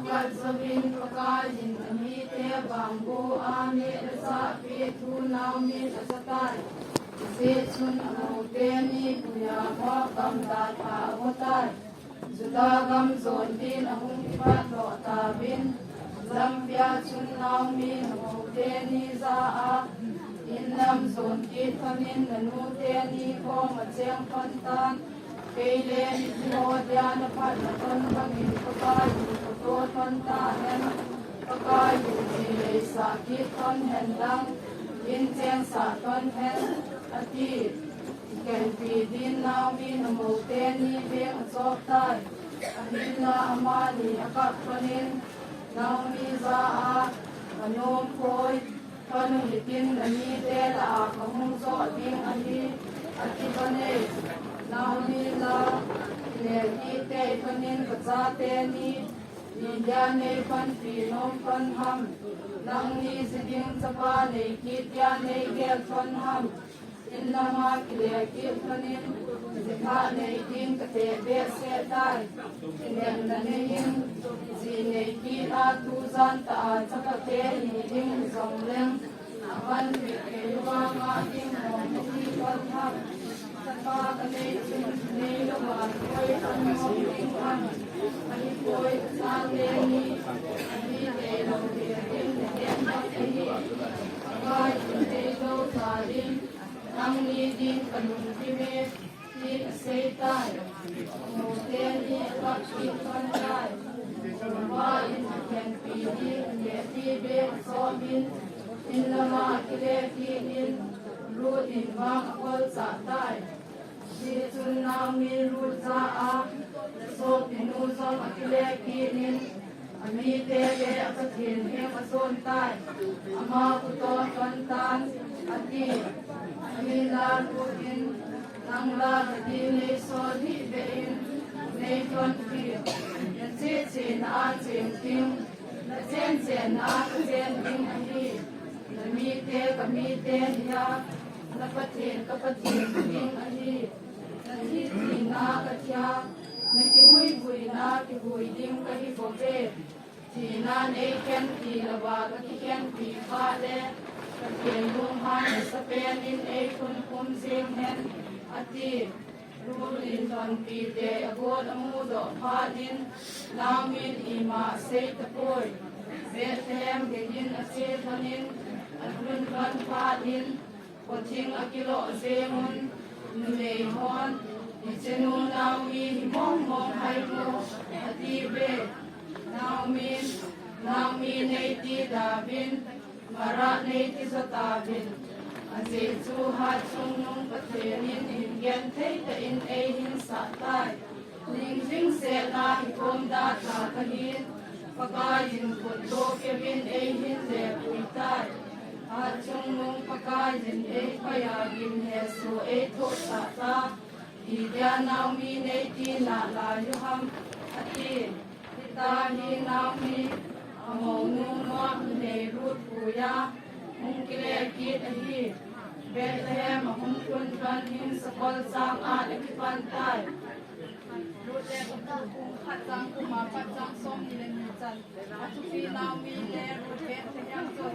กัสวินประกายินมีเทบังบูอามิรสะปีทูนามิรสตัยเสชุนอโมเตนีปุยาภกรรมตาภาวุตัยสุดากรรมโซนดินอหุมิปัตโตตาบินลัมยาชุนนามิอโมเตนีซาอาอินลัมโซนกิทมินนนุเตนีโคมัจเจงพันตันเกเลนิโมดยานพัฒนตนบังอิปกายยุโตทันตาเนนปกายยุติเลสากิทนเห็นดังยินเจงสาทนเห็นอดีตแก่ปีดินนาวินโมเตนีเบียงจบไตอหินาอมาลีอกัปนินนาวิซาอาขนมโพยขนมกินนมีเตลาขมุงโซดิงอหิอธิปเนนาวิลาเลกิเตปนินกัจจาเตนีวิญญาณในพันปีนมพันหัมนังนีสิดิงสปาในกิจยาในเกลพันหัมอินนามากิเลกิปนินสิกาในดิงกเตเบเสตายอินเดนนันยิงสิในกิอาตุจันตาจักเตนิดิงสงเลงวันวิเกยวางาดิงของที่พันหัมสปากันในจุนในระหว่างคอยอันมองดิงหัมอันนี้คอยสานเลนีอันนี้เตโลเดียดิงเดียนอันนี้กายเตโลสาดิงนังนีดินขนุนพิเวศที่เสตายโมเตนีรักชิพันได้ว่าอินเคนปีดีเยตีเบสอบินอินละมากิเลตีอินรูดินวางอลสัตได้ที่จุนนามีรูจาอาโซปินูซอมกิเลตีอินอมีเตเบอสถินเฮมอโซนใต้อมาคุโตกันตานอดีมีลาลูอินนังลาดีในโซดีเบอินในจนปีนันเจเจนอาเจนติงนันเจนเจนอาเจนติงอันนี้นันมีเตกับมีเตยานับเทนกับเทนติงอันนี้นันที่ทีนากัจยานันที่หุยบุยนาที่หุยดิงกับที่โฟเบทีนาในแคนทีละวากับที่แคนทีฟ้าเลเขียนลุงฮันสเปนอินเอคุณคุมเสียงเห็นอดีตรูลินตอนปีเดอโบดอมูดพาดินนามินอิมาเซตโปยเบธเลมเกยินอเซทนินอันรุนกันพาดินปทิงอกิโลเซมุนนุเลฮอนอิเจนูนามีมองมองไฮโมอดีเบนามีในตีดาบินมาระในที่สตาบินอาเจจูฮัดชุงนุงปะเทนินอินเกนเทตอินเอหินสัตไตลิงจิงเสนาฮิคมดาตาคหินปะกายินกุดโตเกวินเอหินเลปุยไตฮัดชุงนุงปะกายินเอพยาบินเฮสูเอโทสัตตาอีเดียนามีในตีนาลายุหัมอติทิตาฮีนามีอโมนุนวเนรุตปุยามุงกิเลกิตหีเบธเลมมุงคุนกันหินสกลสามอาเลกิปันไตรูเตกุตคุงขัดจังกุมาปัจจังสมนิเลนิจันอจุฟีนามีเลรูเบธยังจด